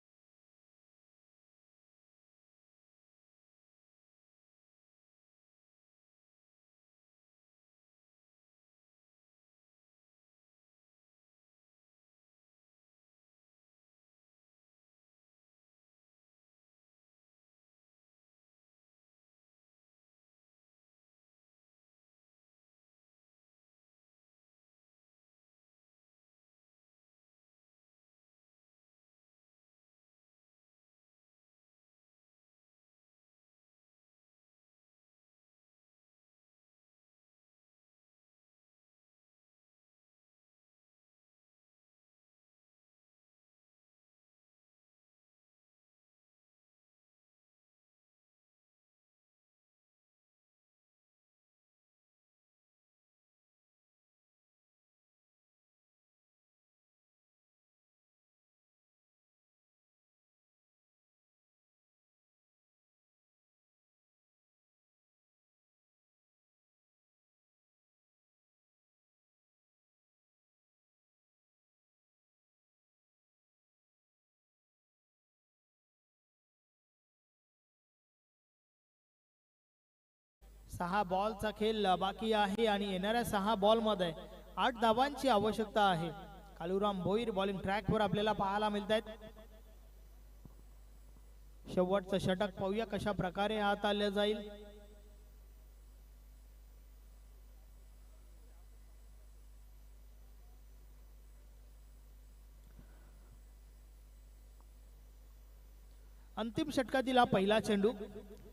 6 बॉलचा खेळ बाकी आहे आणि येणाऱ्या 6 बॉलमध्ये 8 धावांची आवश्यकता आहे. कालुराम भोईर बॉलिंग ट्रॅकवर आपल्याला पाहायला मिळत आहेत. शेवटचं षटक पाहूया कशा प्रकारे हाताळलं जाईल. अंतिम षटकातील हा पहिला चेंडू.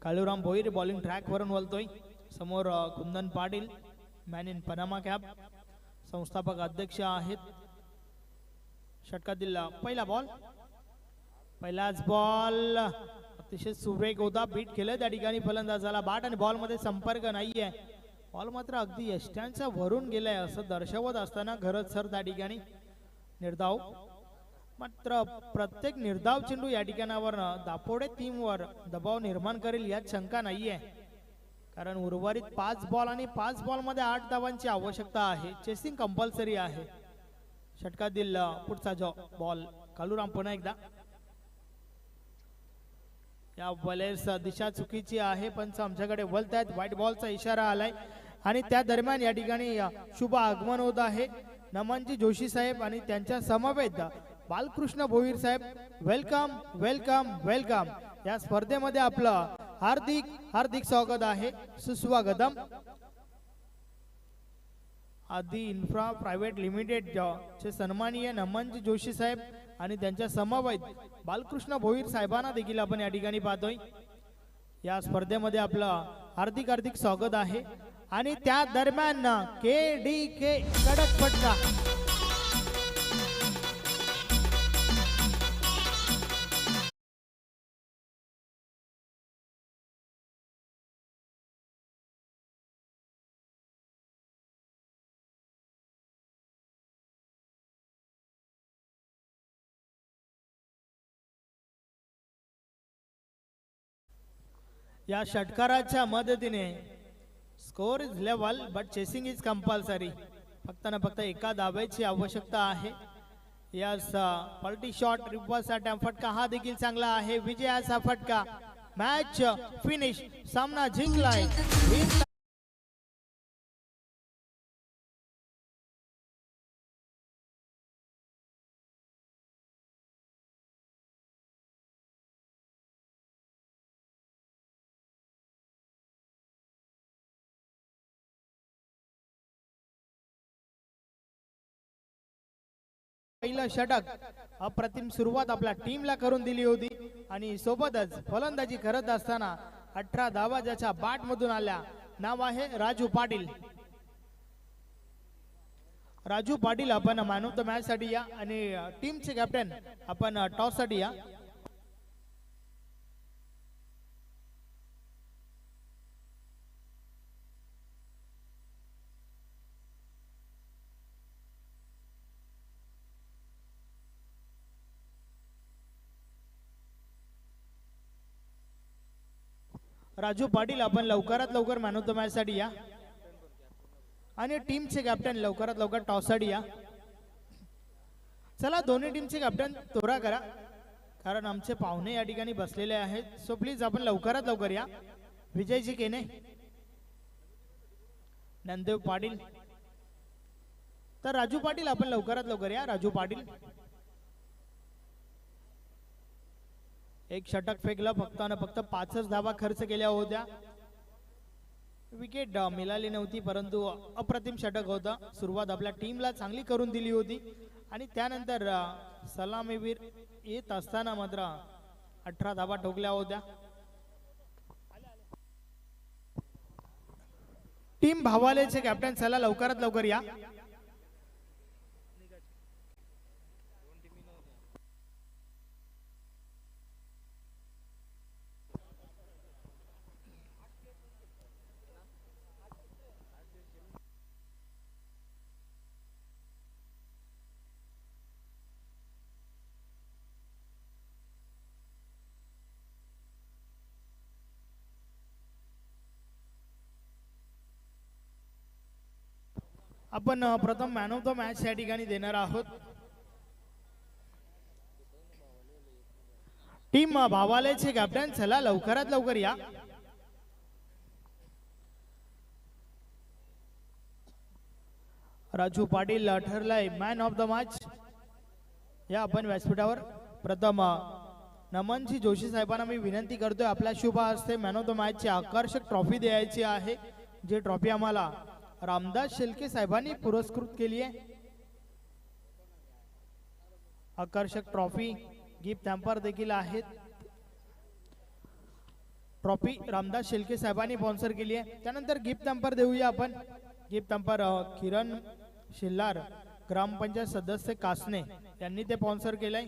कालुराम भोईर बॉलिंग ट्रॅक वरून वळतोय. समोर Kundan Patil man in Panama cap संस्थापक अध्यक्ष आहेत. षटकातील पहिला बॉल, पहिलाच बॉल अतिशय सुरेख होता. बीट केलं त्या ठिकाणी फलंदाजाला बाट आणि बॉल मध्ये संपर्क नाहीये. बॉल मात्र अगदी यष्ट्यांच्या वरून गेलाय असं दर्शवत असताना घरत सर त्या ठिकाणी निर्धाव. मात्र प्रत्येक निर्धाव चेंडू या ठिकाणावर दापोडे टीमवर दबाव निर्माण करेल यात शंका नाहीये. कारण उर्वरित 5 बॉल आणि 5 बॉल मध्ये 8 धावांची आवश्यकता आहे. चेसिंग कंपल्सरी आहे. षटकातील पुढचा जो बॉल कालुराम पुन्हा एकदा. या बॉलर्स दिशा चुकीची आहे. पंच आमच्याकडे वळतायत. व्हाईट बॉलचा इशारा आलाय आणि त्या दरम्यान या ठिकाणी शुभ आगमन होत आहे. नमनजी जोशी साहेब आणि त्यांच्या समवेत बालकृष्ण भोईर साहेब. Welcome welcome welcome. या स्पर्धेमध्ये आपलं हार्दिक हार्दिक स्वागत आहे. सुस्वागतम. आदि इन्फ्रा प्रायव्हेट लिमिटेड चे सन्माननीय नमनजी जोशी साहेब आणि त्यांच्या समवेत बालकृष्ण भोईर साहेबांना देखील आपण या ठिकाणी पाहतोय. या स्पर्धेमध्ये आपलं हार्दिक हार्दिक स्वागत आहे. आणि त्या दरम्यान के कडक फटका. या षटकाराच्या मदतीने score is level but chasing is compulsory. फक्त ना फक्त एका धावेची आवश्यकता आहे. यस पलटी शॉट रिव्हर्स अटॅम्प फटका हा देखील चांगला आहे. विजयाचा फटका. Match finish. सामना जिंकलाय. पहिलं षटक अप्रतिम सुरुवात आपल्या टीमला करून दिली होती आणि सोबतच फलंदाजी करत असताना 18 धावा ज्याच्या बॅट मधून आल्या. नाव आहे राजू पाटील. राजू पाटील आपण मॅन ऑफ द मॅच साठी या आणि टीमचे कॅप्टन आपण टॉस साठी या. राजू पाटील आपण लवकरात लवकर मॅन ऑफ द मॅच साठी या आणि टीमचे कॅप्टन लवकरात लवकर टॉस साठी या. चला दोन्ही टीमचे कॅप्टन तोरा करा कारण आमचे पाहुणे या ठिकाणी बसलेले आहेत. सो प्लीज आपण लवकरात लवकर या. विजयजी केने, नंदेव पाटील. तर राजू पाटील आपण लवकरात लवकर या. राजू पाटील एक षटक फेकलं. फक्त ना फक्त 5च धावा खर्च केल्या होत्या. विकेट मिळाली नव्हती परंतु अप्रतिम षटक होता. सुरुवात आपल्या टीमला चांगली करून दिली होती आणि त्यानंतर सलामीवीर येत असताना मात्र 18 धावा ठोकल्या होत्या. टीम भावालेचे कॅप्टन चला लवकरात लवकर या. आपण प्रथम मॅन ऑफ द मॅच या ठिकाणी देणार आहोत. टीम भावालेचे कॅप्टन चला लवकरात लवकर या. राजू पाटील ठरलाय मॅन ऑफ द मॅच. या आपण व्यासपीठावर प्रथम नमनजी जोशी साहेबांना मी विनंती करतोय आपल्या शुभ हस्ते मॅन ऑफ द मॅच ची आकर्षक ट्रॉफी द्यायची आहे. जे ट्रॉफी आम्हाला रामदास शेलके साहेबांनी पुरस्कृत केली आहे. आकर्षक ट्रॉफी गिफ्ट हॅम्पर देखील आहेत. ट्रॉफी रामदास शेलके साहेबांनी स्पॉन्सर केली आहे. त्यानंतर गिफ्ट हॅम्पर देऊया आपण. गिफ्ट हॅम्पर किरण शिल्लार ग्रामपंचायत सदस्य कासने यांनी ते स्पॉन्सर केलंय.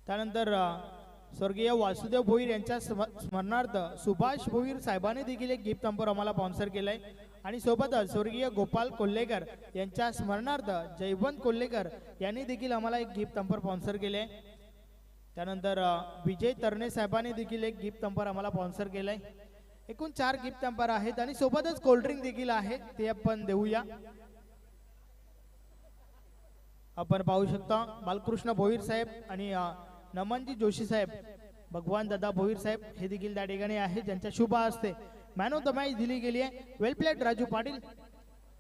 त्यानंतर स्वर्गीय वासुदेव भोईर यांच्या स्मरणार्थ सुभाष भोईर साहेबांनी देखील एक गिफ्ट हॅम्पर आम्हाला स्पॉन्सर केलंय. आणि सोबतच स्वर्गीय गोपाल कोल्हेकर यांच्या स्मरणार्थ जयवंत कोल्हेकर यांनी देखील आम्हाला एक गिफ्ट हॅम्पर स्पॉन्सर केले. त्यानंतर विजय तरणे साहेबांनी देखील एक गिफ्ट हॅम्पर आम्हाला स्पॉन्सर केलंय. एकूण 4 गिफ्ट हॅम्पर आहेत आणि सोबतच कोल्ड्रिंक देखील आहे ते आपण देऊया. आपण पाहू शकता बालकृष्ण भोईर साहेब आणि नमनजी जोशी साहेब, भगवान दादा भोईर साहेब हे देखील त्या ठिकाणी आहेत ज्यांच्या शुभ हस्ते मॅन ऑफ द मॅच दिली गेली आहे. वेल प्लेड राजू पाटील.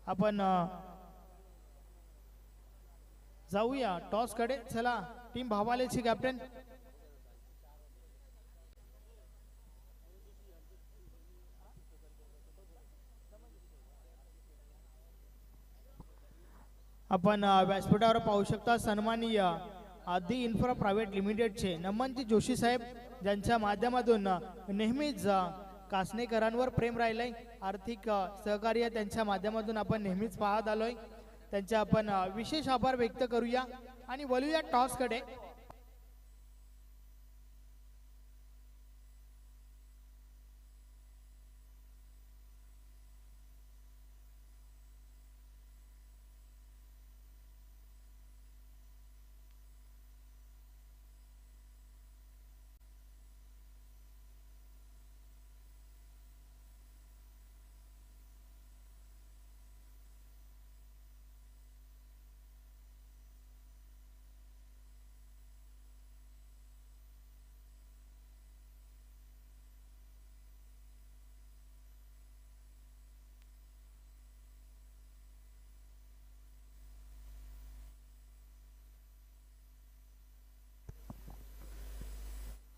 आपण जाऊया टॉस कडे. चला टीम भावालेची कॅप्टन आपण व्यासपीठावर पाहू शकता सन्माननीय आदी इन्फ्रा प्रायव्हेट लिमिटेडचे नमनजी जोशी साहेब ज्यांच्या माध्यमातून नेहमीच कासनेकरांवर प्रेम राहिलंय. आर्थिक सहकार्य त्यांच्या माध्यमातून आपण नेहमीच पाहत आलोय. त्यांचे आपण विशेष आभार व्यक्त करूया आणि वळूया टॉस कडे.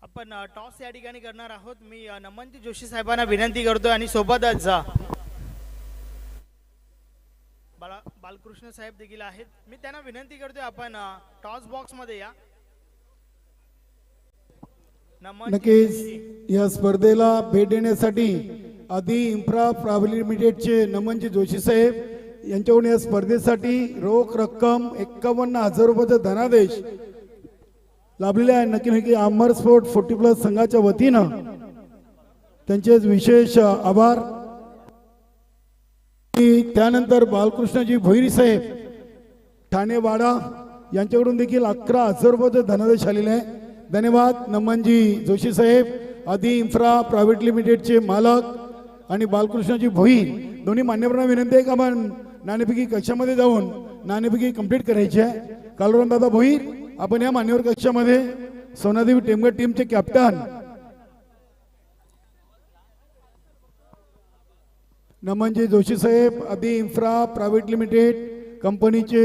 आपण टॉस या ठिकाणी करणार आहोत. मी नमनजी जोशी साहेबांना विनंती करतोय आणि सोबतच बालकृष्ण साहेब देखील आहेत. मी त्यांना विनंती करतोय आपण टॉस बॉक्स मध्ये या. नक्कीच या स्पर्धेला भेट देण्यासाठी आदी इन्फ्रा प्रायव्हेट लिमिटेडचे नमनजी जोशी साहेब यांच्याकडून या स्पर्धेसाठी रोख रक्कम 51,000 रुपयाचा धनादेश लाभलेले आहे. नक्की अमर स्पोर्ट 40+ संघाच्या वतीनं त्यांचे विशेष आभार. त्यानंतर बालकृष्णजी भोईर साहेब ठाणेवाडा यांच्याकडून देखील 11,000 रुपयाचा धनादेश आलेला आहे. धन्यवाद नमनजी जोशी साहेब, आदी इन्फ्रा प्रायव्हेट लिमिटेडचे मालक आणि बालकृष्णजी भोईर दोन्ही मान्यवरांना विनंती आहे की आपण नाणेफेकी कक्षामध्ये जाऊन नाणेफेकी कंप्लीट करायची आहे. कालुराम दादा भोईर आपण या मान्यवर कक्षामध्ये सोनादेवी टेमगड टीमचे कॅप्टन नमनजी जोशी साहेब, आदी इन्फ्रा प्रायव्हेट लिमिटेड कंपनीचे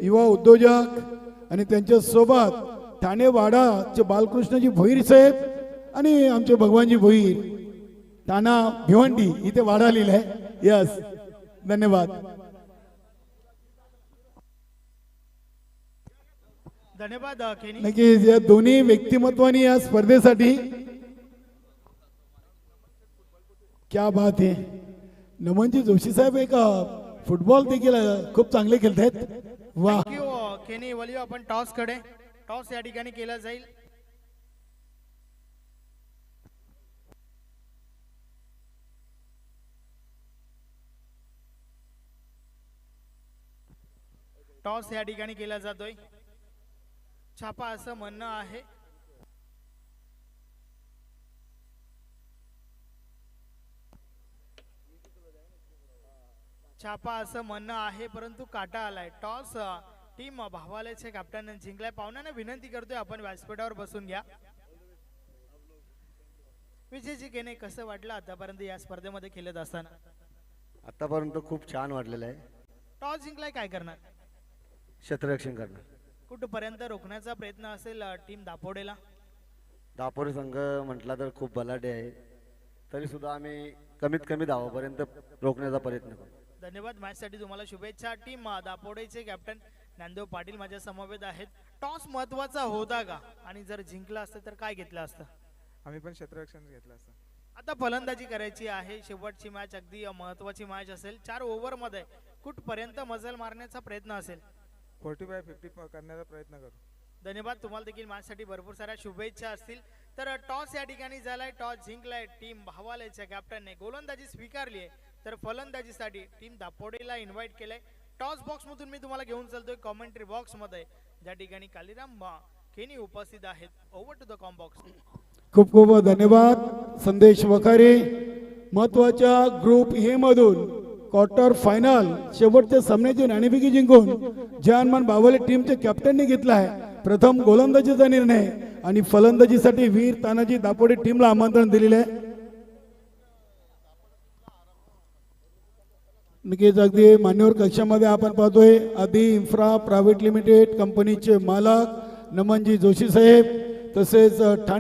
युवा उद्योजक आणि त्यांच्या सोबत ठाणेवाडाचे बालकृष्णजी भोईर साहेब आणि आमचे भगवानजी भोईर ठाणा भिवंडी इथे वाडा लिहिलं आहे. यस धन्यवाद. धन्यवाद. नक्कीच या दोन्ही व्यक्तिमत्वानी या स्पर्धेसाठी क्या बात आहे. नमनजी जोशी साहेब एक फुटबॉल देखील खूप चांगले खेळतात. वा केनी वळूया आपण टॉस कडे. टॉस या ठिकाणी केला जाईल. टॉस या ठिकाणी केला जातोय. छापा असं म्हणणं आहे. छापा असं म्हणणं आहे परंतु काटा आलाय. टॉस टीम भावालेचे कॅप्टन जिंकलाय. पाहुण्यांना विनंती करतोय आपण व्यासपीठावर बसून घ्या. विजयजी केने कसं वाटलं आतापर्यंत या स्पर्धेमध्ये खेळत असताना? आतापर्यंत खूप छान वाटलेलं आहे. टॉस जिंकलाय, काय करणार? क्षेत्ररक्षण करणं. कुठपर्यंत रोखण्याचा प्रयत्न असेल टीम दापोडेला? दापोरी संघ म्हटला तर खूप बलाढ्य आहे, तरी सुद्धा आम्ही कमीत कमी धावापर्यंत रोखण्याचा प्रयत्न करू. धन्यवाद. मॅचसाठी तुम्हाला शुभेच्छा. टीम दापोडेचे कॅप्टन ज्ञानदेव पाटील माझ्या समवेत आहेत. टॉस महत्वाचा होता का, आणि जर जिंकला असतं तर काय घेतलं असतं? आम्ही पण क्षेत्ररक्षण घेतलं असतं. आता फलंदाजी करायची आहे. शेवटची मॅच अगदी महत्वाची मॅच असेल. 4 ओव्हरमध्ये कुठपर्यंत मजल मारण्याचा प्रयत्न असेल? 40/50 करण्याचा प्रयत्न करू. धन्यवाद. तुम्हाला देखील मॅचसाठी भरपूर साऱ्या शुभेच्छा असतील. तर टॉस या ठिकाणी झालाय, टॉस जिंकलाय टीम भावालेच्या कॅप्टनने. गोलंदाजी स्वीकारली आहे, तर फलंदाजीसाठी टीम दापोडेला इन्व्हाइट केलंय. टॉस बॉक्स मधून मी तुम्हाला घेऊन चालतोय कॉमेंट्री बॉक्स मध्ये, ज्या ठिकाणी कालीराम केनी उपस्थित आहेत. Over to the com box. खूप खूप धन्यवाद संदेश वखारे. महत्वाच्या ग्रुप ए मधून क्वार्टर फायनल शेवटच्या सामन्याची नाणेफेकी जिंकून जानमान बावले टीमचे कॅप्टनने घेतला आहे प्रथम गोलंदाजीचा निर्णय, आणि फलंदाजीसाठी वीर तानाजी दापोडे टीमला आमंत्रण दिलेले आहे. नक्कीच अगदी मान्यवर कक्षामध्ये आपण पाहतोय आदी इन्फ्रा प्रायव्हेट लिमिटेड कंपनीचे मालक नमनजी जोशी साहेब, तसेच ठाणे